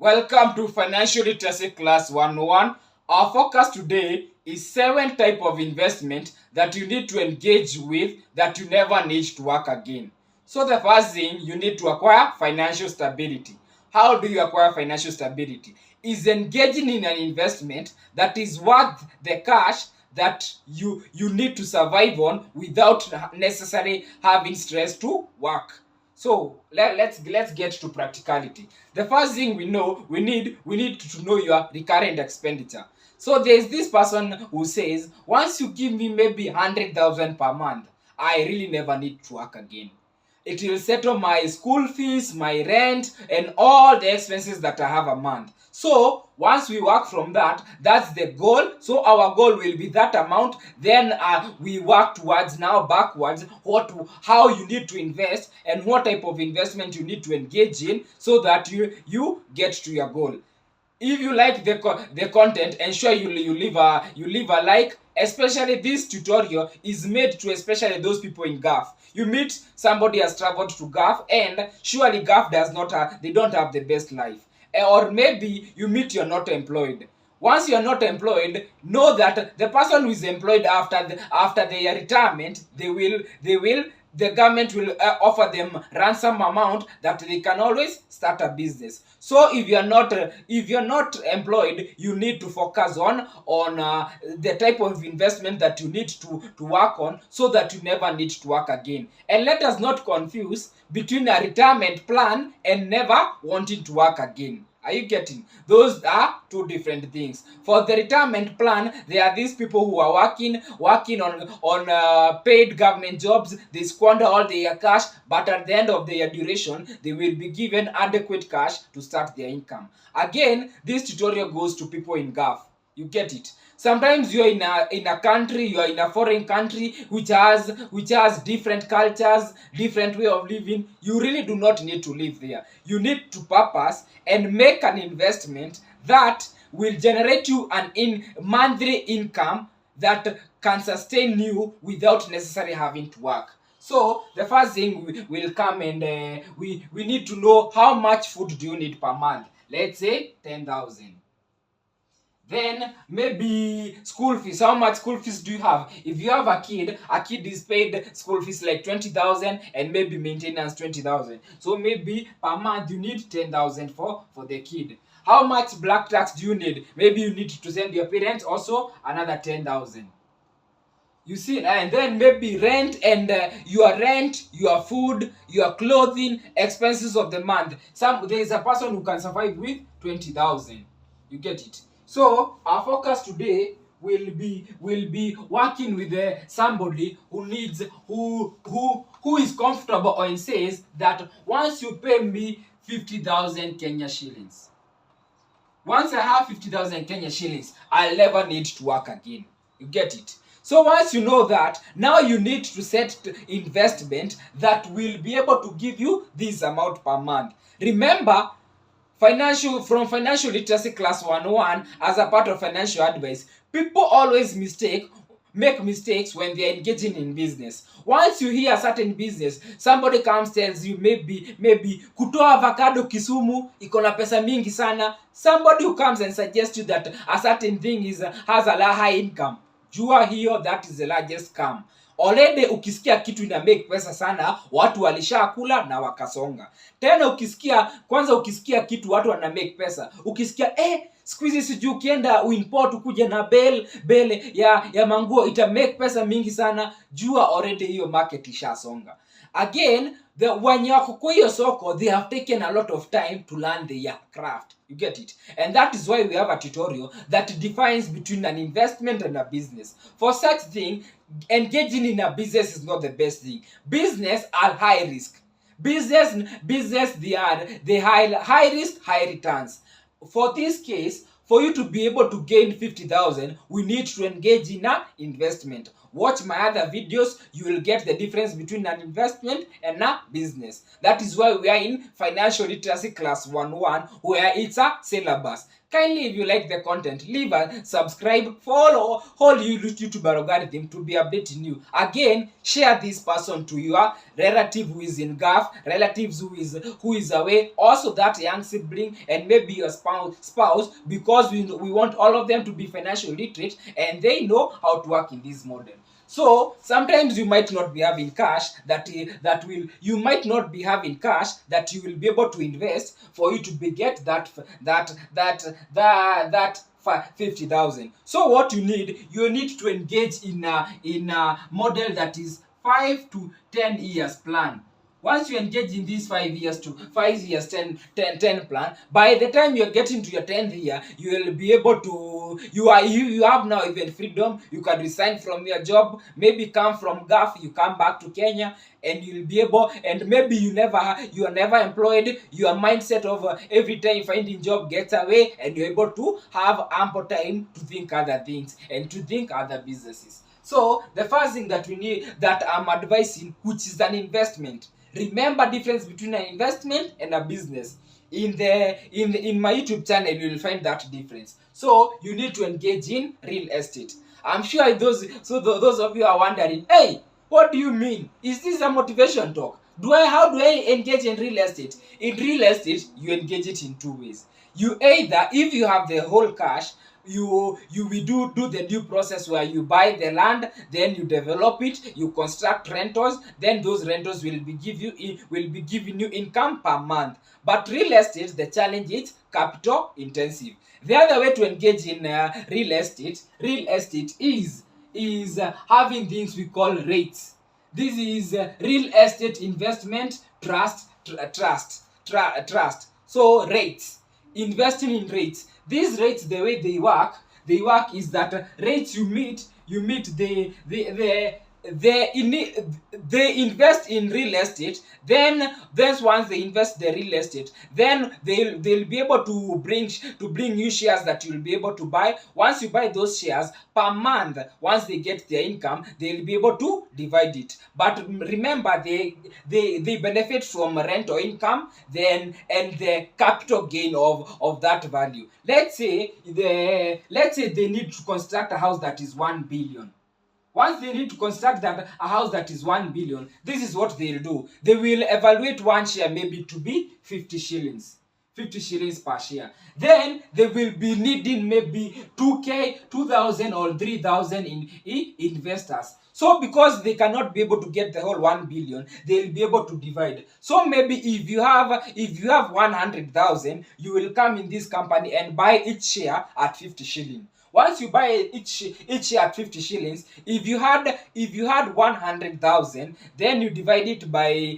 Welcome to Financial Literacy Class 101. Our focus today is 7 type of investment that you need to engage with that you never need to work again. So the first thing, you need to acquire financial stability. How do you acquire financial stability? Is engaging in an investment that is worth the cash that you need to survive on without necessarily having stress to work. So let's get to practicality. The first thing we need to know your recurrent expenditure. So there's this person who says, once you give me maybe 100,000 per month, I really never need to work again. It will settle my school fees, my rent, and all the expenses that I have a month. So once we work from that, that's the goal. So our goal will be that amount. Then we work towards now backwards how you need to invest and what type of investment you need to engage in so that you get to your goal. If you like the content, ensure you leave a like. Especially this tutorial is made to especially those people in Gulf. You meet somebody has traveled to Gulf, and surely Gulf they don't have the best life. Or maybe you meet you're not employed. Once you're not employed, know that the person who is employed after their retirement, the government will offer them ransom amount that they can always start a business. So if you're not employed, you need to focus on the type of investment that you need to work on so that you never need to work again. And let us not confuse between a retirement plan and never wanting to work again. Are you getting? Those are two different things. For the retirement plan, there are these people who are working on paid government jobs. They squander all their cash, but at the end of their duration, they will be given adequate cash to start their income. Again, this tutorial goes to people in Gulf. You get it? Sometimes you are in a country, you are in a foreign country which has different cultures, different way of living. You really do not need to live there. You need to purpose and make an investment that will generate you an monthly income that can sustain you without necessarily having to work. So the first thing will come, and we need to know how much food do you need per month. Let's say 10,000. Then maybe school fees. How much school fees do you have? If you have a kid is paid school fees like 20,000 and maybe maintenance 20,000. So maybe per month you need 10,000 for the kid. How much black tax do you need? Maybe you need to send your parents also another 10,000. You see, and then maybe rent and your food, your clothing, expenses of the month. There is a person who can survive with 20,000. You get it? So our focus today will be working with somebody who is comfortable or says that once you pay me 50,000 Kenya shillings, once I have 50,000 Kenya shillings, I'll never need to work again. You get it? So once you know that, now you need to set investment that will be able to give you this amount per month. Remember, Financial Literacy Class 101, as a part of financial advice, people always make mistakes when they are engaging in business. Once you hear a certain business, somebody comes tells you maybe kutoa avocado Kisumu iko na pesa mingi sana. Somebody who comes and suggests you that a certain thing has a high income. Jua hiyo, that is the largest scam. Already ukisikia kitu ina make pesa sana, watu walishakula na wakasonga. Tena ukisikia kitu watu wana make pesa, ukisikia siku hizi sijui ukienda uimport kuja na bele ya manguo ita make pesa mingi sana, jua already hiyo market ishasonga. Again, when wako kwa hiyo soko, they have taken a lot of time to learn their craft. You get it? And that is why we have a tutorial that defines between an investment and a business. For such thing, engaging in a business is not the best thing. Business are high risk. Business they are high risk, high returns. For this case, for you to be able to gain 50,000, we need to engage in an investment. watch my other videos. You will get the difference between an investment and a business. That is why we are in Financial Literacy Class 101, where it's a syllabus. Kindly, if you like the content, leave a subscribe, follow whole YouTube algorithm to be updating you. Again, share this person to your relative who is in Gulf, relatives who is away, also that young sibling, and maybe your spouse, because we want all of them to be financially literate and they know how to work in this model. So sometimes you might not be having cash you might not be having cash that you will be able to invest for you to get that 50,000. So what you need to engage in a model that is 5 to 10 years plan. Once you engage in this 5 years to 5 years 10 plan, by the time you're getting to your 10th year, you will be able to you have now even freedom. You can resign from your job, maybe come from Gulf, you come back to Kenya, and you'll be able, and maybe you are never employed. Your mindset of every time finding job gets away, and you're able to have ample time to think other things and to think other businesses. So the first thing that we need, that I'm advising, which is an investment. Remember difference between an investment and a business. In my YouTube channel, you will find that difference. So you need to engage in real estate. I'm sure those of you are wondering, hey, what do you mean? Is this a motivation talk? How do I engage in real estate? In real estate, you engage it in two ways. You either, if you have the whole cash, you will do the due process where you buy the land, then you develop it, you construct rentals, then those rentals will be giving you income per month. But real estate, the challenge is capital intensive. The other way to engage in real estate is having things we call REITs. This is real estate investment trust. So REITs, investing in REITs. These rates, the way they work is that rates you meet they invest in real estate. Then once they invest the real estate, then they'll be able to bring you shares that you'll be able to buy. Once you buy those shares per month, once they get their income, they'll be able to divide it. But remember, they benefit from rent or income, then and the capital gain of that value. Let's say they need to construct a house that is 1 billion. Once they need to construct a house that is 1 billion, this is what they'll do. They will evaluate one share maybe to be 50 shillings. 50 shillings per share. Then they will be needing maybe 2K, 2,000 or 3,000 in investors. So because they cannot be able to get the whole 1 billion, they'll be able to divide. So maybe if you have 100,000, you will come in this company and buy each share at 50 shillings. Once you buy each share at 50 shillings, if you had 100,000, then you divide it by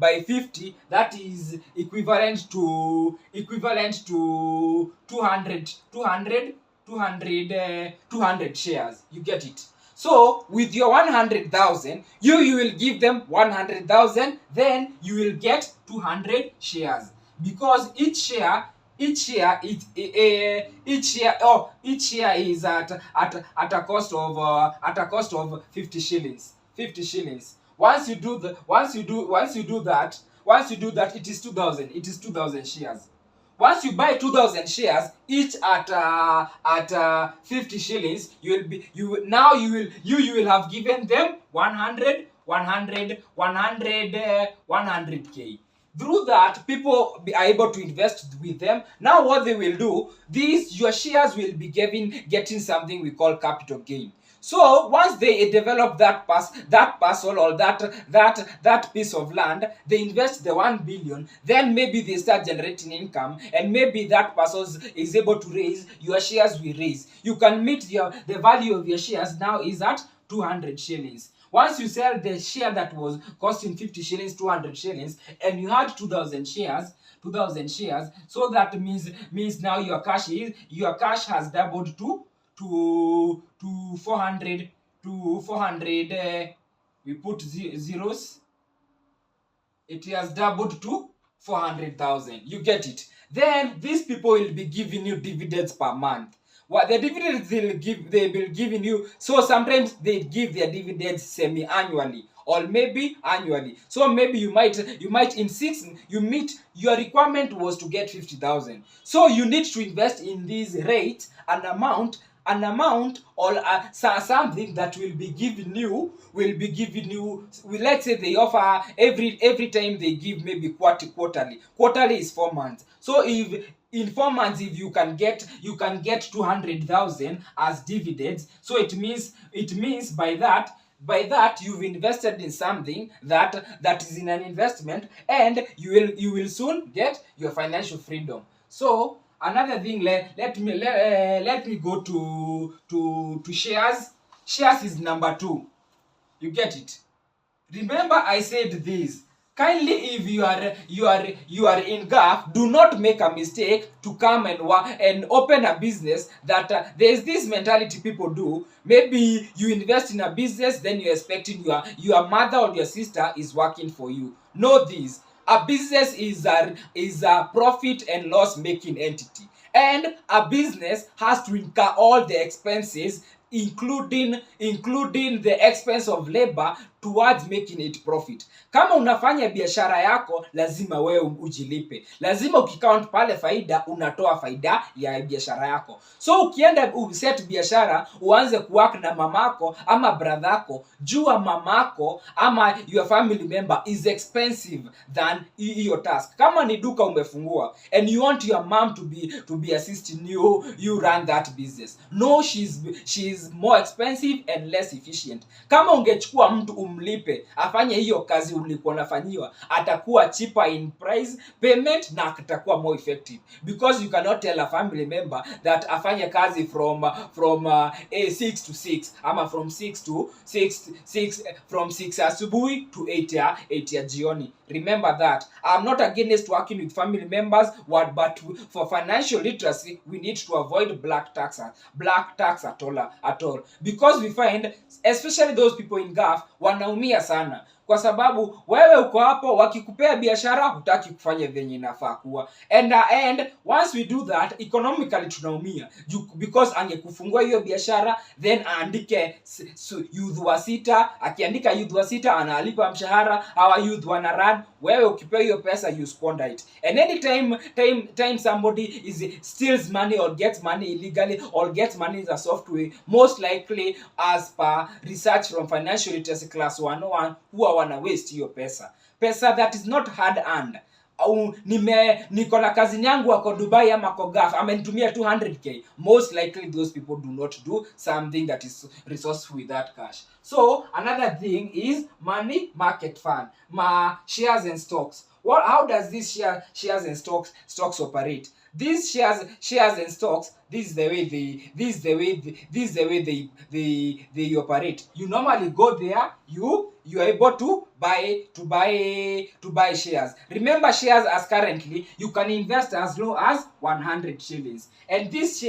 50. That is equivalent to 200 shares. You get it? So with your 100,000, you will give them 100,000. Then you will get 200 shares, because each share is at a cost of 50 shillings. 50 shillings. Once you do that, it is 2,000. It is 2,000 shares. Once you buy 2,000 shares, each at 50 shillings, you will have given them 100K. Through that, people are able to invest with them. Now what they will do, your shares will be getting something we call capital gain. So once they develop that parcel or that piece of land, they invest the 1 billion, then maybe they start generating income, and maybe that parcel is able to raise, your shares will raise. You can meet the value of your shares now is at 200 shillings. Once you sell the share that was costing 50 shillings, 200 shillings, and you had 2,000 shares, so that means now your cash has doubled to 400, we put zeros, it has doubled to 400,000. You get it? Then these people will be giving you dividends per month. What the dividends they will giving you. So sometimes they give their dividends semi-annually or maybe annually. So maybe you might in 6 you meet your requirement was to get 50,000. So you need to invest in this rate an amount or something that will be given you let's say they offer every time they give maybe quarterly is 4 months. So if in 4 months if you can get 200,000 as dividends, so it means by that you've invested in something that is in an investment, and you will soon get your financial freedom. So another thing, let me go to shares. Shares is number 2. You get it? Remember I said this. Kindly, if you are in GAF, do not make a mistake to come and open a business that there is this mentality people do. Maybe you invest in a business, then you're expecting your mother or your sister is working for you. Know this. A business is a profit and loss making entity, and a business has to incur all the expenses, including the expense of labor towards making it profit. Kama unafanya biashara yako, lazima wewe ujilipe. Lazima ukicount pale faida, unatoa faida ya biashara yako. So ukienda uset biashara, uanze kuwork na mamako ama bradhako, jua mamako ama your family member is expensive than your task. Kama ni duka umefungua and you want your mom to be assisting you run that business, no, she's more expensive and less efficient. Kama ungechukua mtu umlipe afanye hiyo kazi ulikuwa unafanyiwa, atakuwa cheaper in price payment na atakuwa more effective, because you cannot tell a family member that afanye kazi from 6 to 6 ama from 6 asubuhi to 8 ya jioni. Remember that. I'm not against working with family members, but for financial literacy we need to avoid black tax at all, because we find especially those people in GAF wanaumia sana, kwa sababu wewe uko hapo wakikupea biashara hutaki kufanya venye inafaa kuwa, and once we do that economically tunaumia, because angekufungua hiyo biashara then aandike youth wa 6, akiandika youth wa 6 analipa mshahara, hawa youth wana run, wewe ukipewa hiyo pesa you squander it, and any time somebody steals money or gets money illegally or gets money in a software, most likely as per research from financial literacy class 101, huwa wana waste hiyo pesa that is not hard earned. Au niko na kazi yangu wako Dubai ama kwa GAF amenitumia 200k, most likely those people do not do something that is resourceful with that cash. So another thing is money market fund, shares and stocks. How does this shares and stocks operate? These shares and stocks, this is the way they operate. You normally go there, you are able to buy shares. Remember, shares as currently you can invest as low as 100 shillings, and these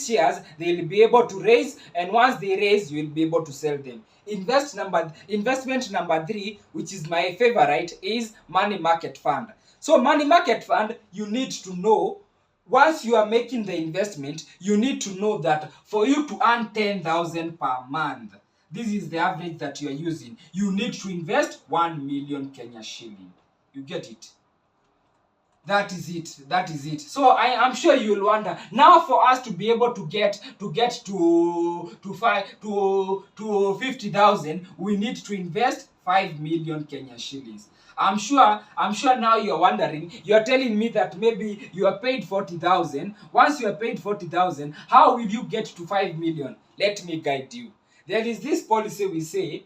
shares they'll be able to raise, and once they raise you will be able to sell them. Investment number 3, which is my favorite, is money market fund. So money market fund, you need to know, once you are making the investment, you need to know that for you to earn 10,000 per month, this is the average that you are using, you need to invest 1 million Kenya shilling. You get it? That is it. So I am sure you will wonder, now for us to be able to get to 50,000, we need to invest 5 million Kenya shillings. I'm sure now you're wondering, you're telling me that maybe you are paid 40,000. Once you are paid 40,000, how will you get to 5 million? Let me guide you. There is this policy we say,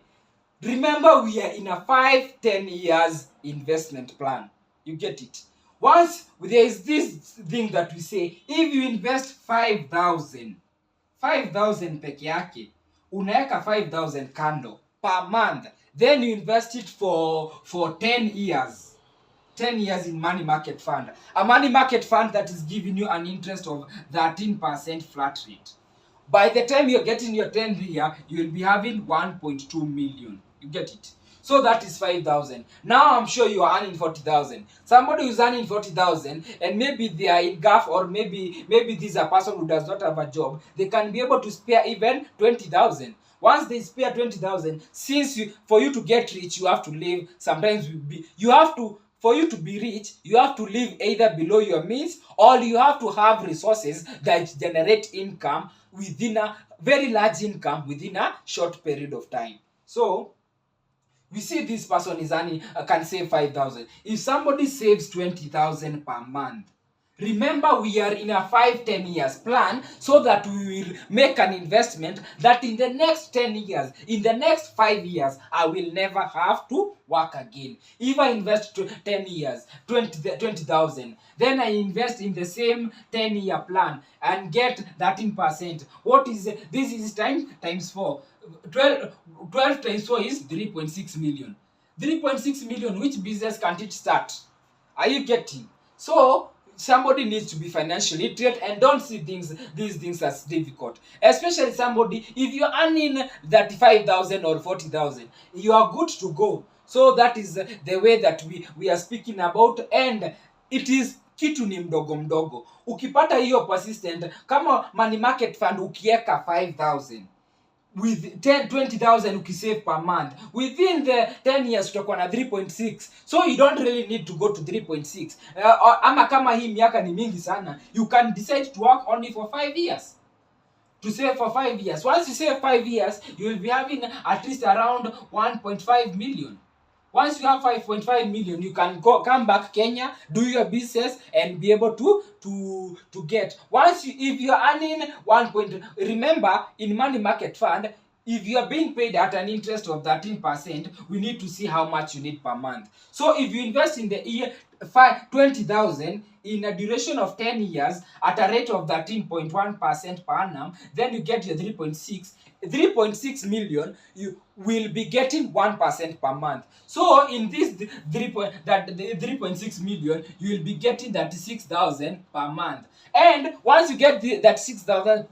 remember we are in a 5-10 years investment plan. You get it? Once there is this thing that we say, if you invest 5,000 peke yake, unaeka 5,000 kando per month, then you invest it for 10 years. 10 years in money market fund. A money market fund that is giving you an interest of 13% flat rate. By the time you're getting your 10th year, you will be having 1.2 million. You get it? So that is 5,000. Now I'm sure you are earning 40,000. Somebody who's earning 40,000 and maybe they are in gap, or maybe this is a person who does not have a job, they can be able to spare even 20,000. Once they spare 20,000, since for you to get rich, you have to live. Sometimes for you to be rich, you have to live either below your means, or you have to have resources that generate income within a very large income within a short period of time. So we see this person is earning can save 5,000. If somebody saves 20,000 per month, remember we are in a 5-10 years plan, so that we will make an investment that in the next 10 years, in the next 5 years, I will never have to work again. If I invest 10 years, 20,000, then I invest in the same 10-year plan and get 13%. What is this? Is times 4. 12 times 4 is 3.6 million. 3.6 million, which business can't it start? Are you getting? So somebody needs to be financially literate and don't see these things as difficult. Especially somebody, if you're earning 35,000 or 40,000, you are good to go. So that is the way that we are speaking about, and it is kitu ni mdogo mdogo. Ukipata hiyo persistent, kama money market fund ukieka 5,000 with 20,000 ukisave per month, within the 10 years utakuwa na 3.6. So you don't really need to go to 3.6. Ama kama hii miaka ni mingi sana, you can decide to work only for 5 years. To save for 5 years. Once you save 5 years, you will be having at least around 1.5 million. Once you have 5.5 million, you can come back Kenya, do your business, and be able to get. If you are earning remember, in money market fund, if you are being paid at an interest of 13%, we need to see how much you need per month. So if you invest in the year 20,000 in a duration of 10 years at a rate of 13.1% per annum, then you get your 3.6 million, you will be getting 1% per month. So in this 3.6 million, you will be getting 36,000 per month. And once you get that 6,000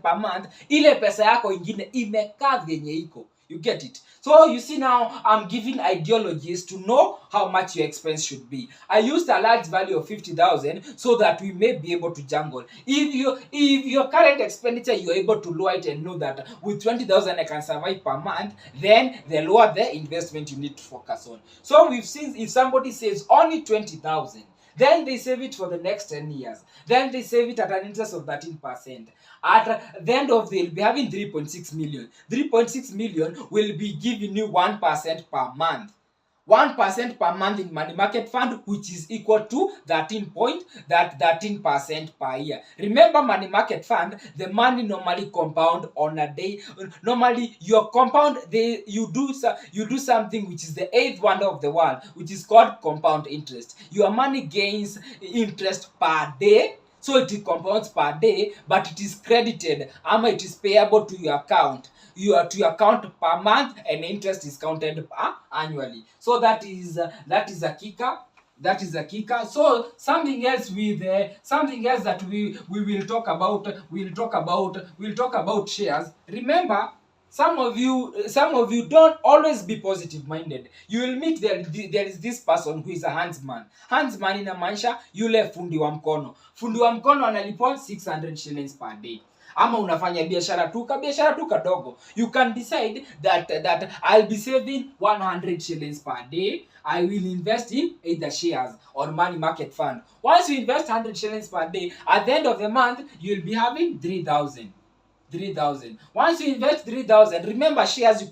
per month, ile pesa yako ingine imekaa vyenye iko. You get it? So you see, now I'm giving ideologies to know how much your expense should be. I used a large value of 50,000 so that we may be able to jungle. If your current expenditure, you're able to lower it and know that with 20,000 I can survive per month, then the lower the investment you need to focus on. So we've seen if somebody saves only 20,000, then they save it for the next 10 years. Then they save it at an interest of 13%. At the end of they'll be having 3.6 million. 3.6 million will be giving you 1% per month. 1% per month in money market fund, which is equal to 13% per year. Remember, money market fund, the money normally compound on a day. Normally, your compound, you do something which is the 8th wonder of the world, which is called compound interest. Your money gains interest per day. So it compounds per day, but it is credited, it is payable to your account. To your account per month, and interest is counted annually. So that is a kicker. That is a kicker. So something else that we will talk about. We'll talk about shares. Remember, some of you don't always be positive minded. You will meet there is this person who is a handsman. Handsman inamaanisha yule fundi wa mkono. Fundi wa mkono analipwa 600 shillings per day. Ama unafanya biashara tu kadogo. You can decide that I'll be saving 100 shillings per day. I will invest in either shares or money market fund. Once you invest 100 shillings per day, at the end of the month, you'll be having 3,000. Once you invest 3,000, remember shares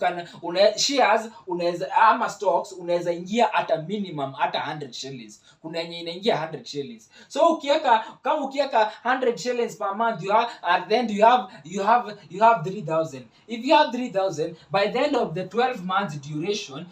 unaweza stocks unaweza ingia at a minimum at 100 shillings. Kuna yenye inaingia 100 shillings. So ukiweka 100 shillings per month, you have 3,000. If you have 3,000, by the end of the 12 months duration,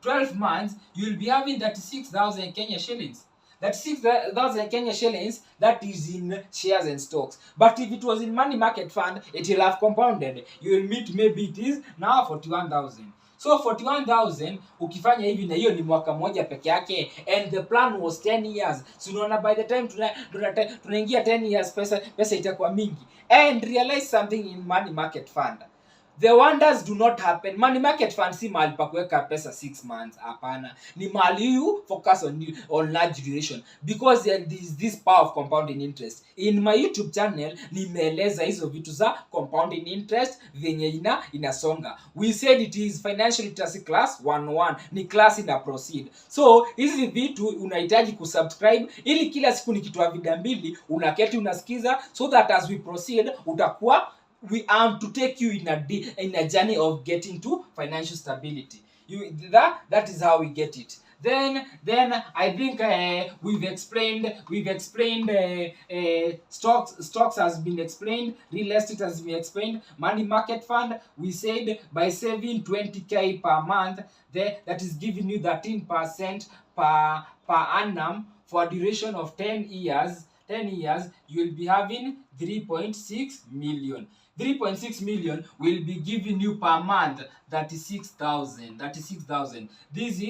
12 months, you will be having 36,000 Kenya shillings. That 6,000 Kenya shillings, that is in shares and stocks. But if it was in money market fund, it will have compounded. You will meet, maybe it is now 41,000. So 41,000 ukifanya hivi, na hiyo ni mwaka moja peke yake, and the plan was 10 years. So unaona, by the time tunaingia 10 years, pesa itakuwa mingi. And realize something in money market fund. The wonders do not happen. Money market fund si mahali pa kuweka pesa 6 months, hapana. Ni mahali you focus on large duration, because there is this power of compounding interest. In my YouTube channel nimeeleza hizo vitu za compounding interest venye inasonga. We said it is financial literacy class 101, ni class ina proceed. So hizi vitu unahitaji kusubscribe ili kila siku nikitoa video mbili unaketi unasikiza, so that as we proceed utakuwa we aim to take you in a journey of getting to financial stability. That is how we get it. Then I think we've explained stocks has been explained, real estate has been explained, money market fund. We said by saving 20k per month, that is giving you 13% per annum for a duration of 10 years. You will be having 3.6 million. 3.6 million will be giving you per month 36,000. This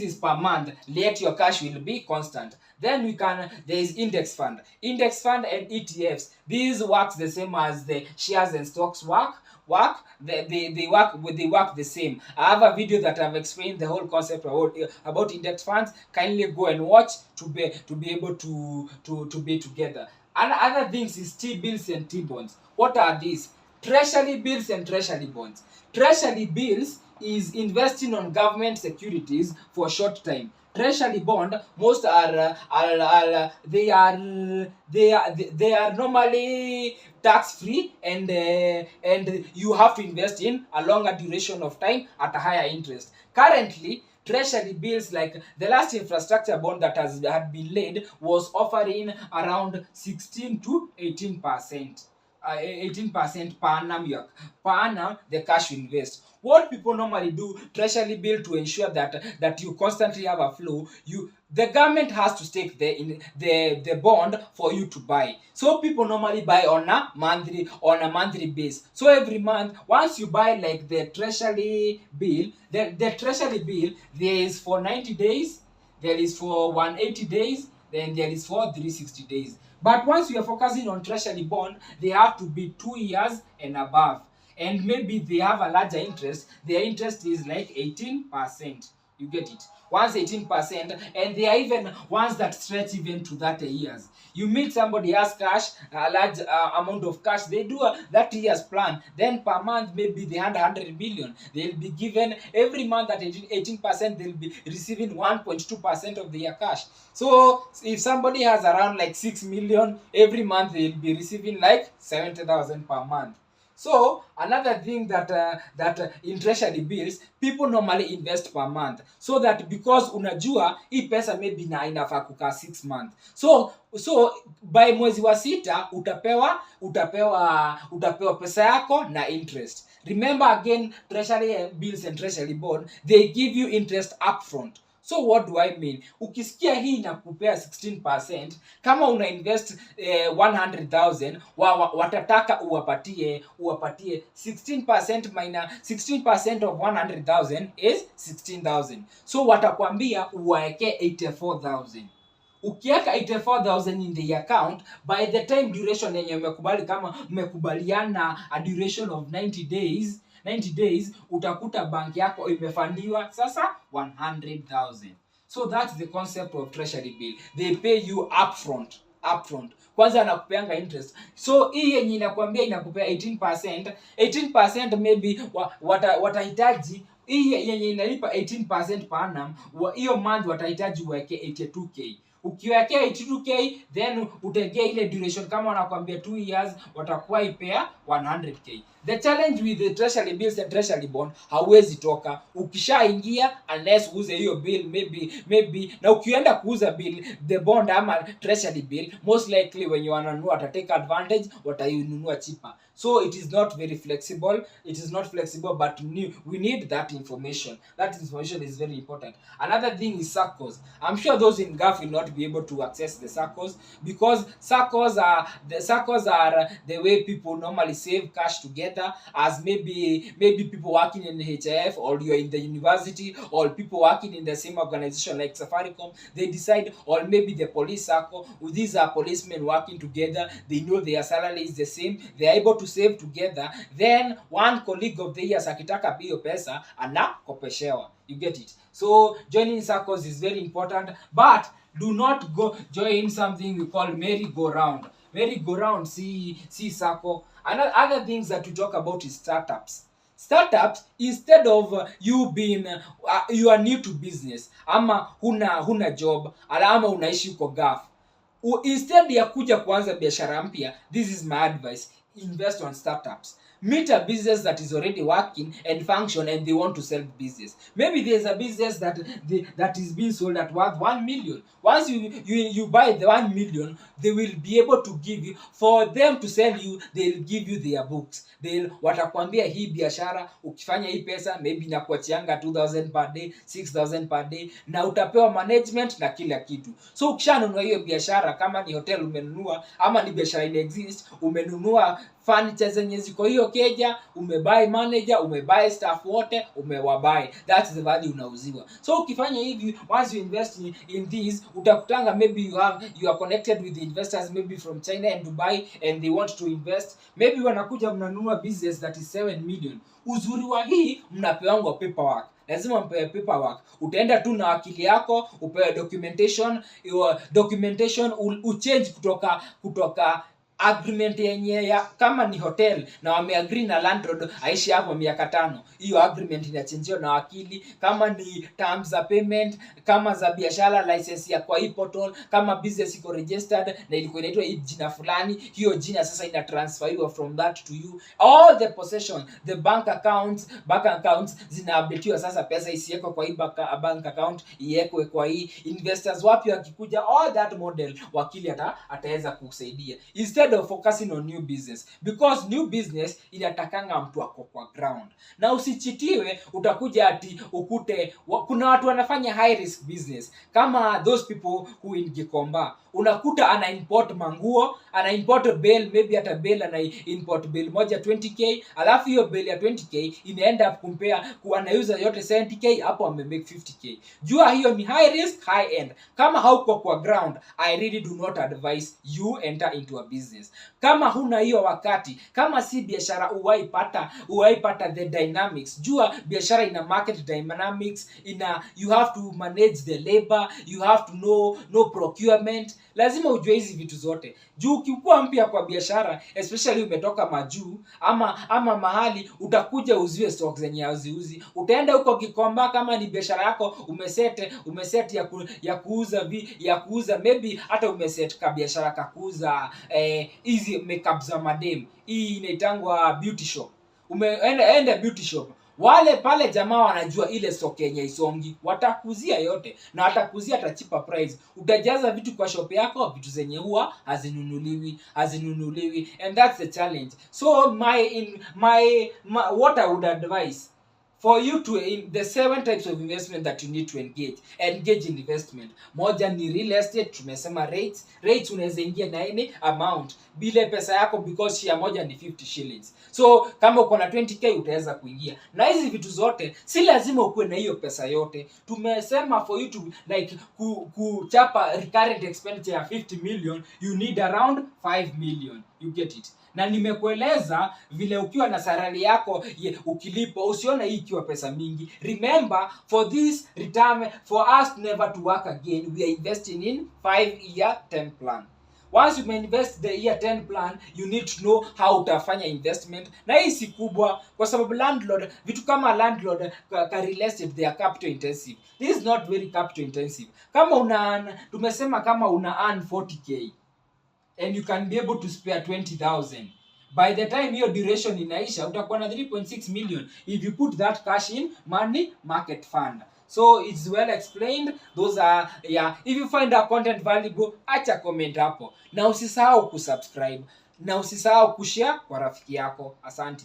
is per month. Let your cash will be constant. Then there is index fund and ETFs. These works the same as the shares and stocks work. They work the same. I have a video that I've explained the whole concept about index funds. Kindly go and watch to be able to be together. And other things is T-bills and T-bonds. What are these? Treasury bills and treasury bonds. Treasury bills is investing on government securities for short time. Treasury bond, most are normally tax free, and you have to invest in a longer duration of time at a higher interest. Currently, treasury bills, like the last infrastructure bond that had been laid, was offering around 16 to 18%. 18% per annum the cash you invest. What people normally do, treasury bill, to ensure that you constantly have a flow, the government has to stake the bond for you to buy. So people normally buy on a monthly base. So every month, once you buy like the treasury bill, the treasury bill, there is for 90 days, there is for 180 days, then there is for 360 days. But once we are focusing on treasury bond, they have to be 2 years and above. And maybe they have a larger interest. Their interest is like 18%. You get it? Once 18%, and there are even ones that stretch even to 30 years. You meet somebody has cash, a large amount of cash, they do a 30 years plan. Then per month, maybe they had 100 million. They'll be given every month at 18%, they'll be receiving 1.2% of their cash. So if somebody has around like 6 million, every month they'll be receiving like 70,000 per month. So another thing that in treasury bills, people normally invest per month, so that because unajua hii pesa maybe inafaa kukaa 6 months. So by mwezi wa sita utapewa pesa yako na interest. Remember again, treasury bills and treasury bond, they give you interest upfront. So what do I mean? Ukisikia hii inakupea 16%, kama una invest 100,000, watataka uwapatie 16% minus 16% of 100,000 is 16,000. So watakwambia uwaeke 84,000. Ukiweka 84,000 in the account, by the time duration yenye umekubali, kama umekubaliana a duration of 90 days, utakuta bank yako imefandiwa sasa 100,000. So that's the concept of treasury bill. They pay you upfront. Kwanza anakupeanga interest. So hii yenye inakwambia inakupea 18%, maybe watahitaji hii yenye inalipa 18% per annum, hiyo month watahitaji uweke 82k. Ukiwekea 82k, then utegea ile duration, kama wanakuambia 2 years, watakuwa ipea 100k. The challenge with the treasury bills and treasury bond, hauwezi toka. Ukishaingia, unless uuze hiyo bill, maybe, na ukienda kuuza bill, the bond ama treasury bill, most likely when you wananunua watatake advantage, watainunua cheaper. So it is not very flexible. But we need that information. That information is very important. Another thing is Saccos. I'm sure those in Gulf will not be able to access the Saccos, because Saccos are the way people normally save cash together, as maybe people working in HIF, or you're in the university, or people working in the same organization like Safaricom. They decide, or maybe the police Sacco, these are policemen working together, they know their salary is the same, they are able to save together. Then one colleague of the years akitaka hiyo pesa anakopeshewa. You get it? So joining Saccos is very important, but do not go join something we call merry-go-round. Merry-go-round, see Sacco. And other things that we talk about is startups. Startups, instead of you being you are new to business, ama huna job, ama unaishi uko gaf, instead ya kuja kuanza biashara mpya, this is my advice: invest on startups. Meet a business that is already working and function, and they want to sell the business. Maybe there's a business that is being sold at worth 1 million. Once you buy the 1 million, they will be able to give you, for them to sell you, they'll give you their books. Watakwambia hii biashara ukifanya hii pesa maybe inakuachianga 2000 per day, 6000 per day, na utapewa management na kila kitu. So ukishanunua hiyo biashara, kama ni hotel umenunua, ama ni biashara ina exist, umenunua furniture zenye ziko hiyo keja, umebuy manager, umebuy staff wote, umewabuy. That's the value unauziwa. So ukifanya hivi, once you invest in this, utakutanga maybe you are connected with the investors maybe from China and Dubai, and they want to invest. Maybe wanakuja mnanunua business that is 7 million. Uzuri wa hii, mnapewa paperwork. Lazima mpewe paperwork. Utaenda tu na wakili yako, upewe documentation, your documentation uchange kutoka agreement yenye kama ni hotel na wameagree na landlord aishi hapo miaka 5, hiyo agreement inachangewa na wakili. Kama ni terms za payment, kama za biashara, license ya kwa portal, kama business iko registered na ilikuwa inaitwa hii jina fulani, hiyo jina sasa ina transferiwa from that to you. All the possession, the bank accounts zina updateiwa sasa, pesa isiwekwe kwa hii bank account, iwekwe kwa hii. Investors wapi wakikuja, all that model wakili ataweza kusaidia, instead of focusing on new business, because new business inatakanga mtu ako kwa ground. Na usichitiwe utakuja ati ukute kuna watu wanafanya high risk business, kama those people who in Gikomba, unakuta ana import manguo, ana import bail, maybe hata bail ana import bail moja 20k, alafu hiyo bail ya 20k inaenda kumpea anauza yote 70k, hapo ame make 50k. Jua hiyo ni high risk high end. Kama hauko kwa ground, I really do not advise you enter into a business. Kama huna hiyo wakati, kama si biashara uwaipata the dynamics. Jua biashara ina market dynamics, you have to manage the labor, you have to know procurement. Lazima ujue hizi vitu zote. Juu ukikuwa mpya kwa biashara, especially umetoka majuu ama mahali, utakuja uziwe stocks zenye haziuzi. Utaenda huko Gikomba, kama ni biashara yako umeset ya kuuza maybe hata umeset ka biashara ka kuuza hizi makeup za madem. Hii inaitangwa beauty shop. Umeenda beauty shop. Wale pale jamaa wanajua ile stock yenye isongi, watakuzia yote na watakuzia at a cheaper price. Utajaza vitu kwa shop yako, vitu zenye huwa hazinunuliwi, and that's the challenge. So what I would advise for you to the 7 types of investment that you need to engage in investment. Moja ni real estate, tumesema rates unaweza ingia na any amount bila pesa yako, because share moja ni 50 shillings. So kama uko na 20k utaweza kuingia. Na hizi vitu zote si lazima ukue na hiyo pesa yote. Tumesema for you to like kuchapa recurrent expenditure ya 50 million, you need around 5 million. You get it? Na nimekueleza vile ukiwa na salary yako ukilipo, usione hii ikiwa pesa mingi. Remember, for this retirement, for us never to work again, we are investing in 5-year 10 plan. Once you invest the year 10 plan, you need to know how utafanya investment. Na hii si kubwa, kwa sababu vitu kama landlord ka real estate, they are capital intensive. This is not very capital intensive. Tumesema kama una earn 40k and you can be able to spare 20,000. By the time your duration inaisha, utakuwa na 3.6 million if you put that cash in money market fund. So it's well explained. Those are, if you find our content valuable, acha comment hapo. Na usisahau kusubscribe. Na usisahau kushare kwa rafiki yako. Asante.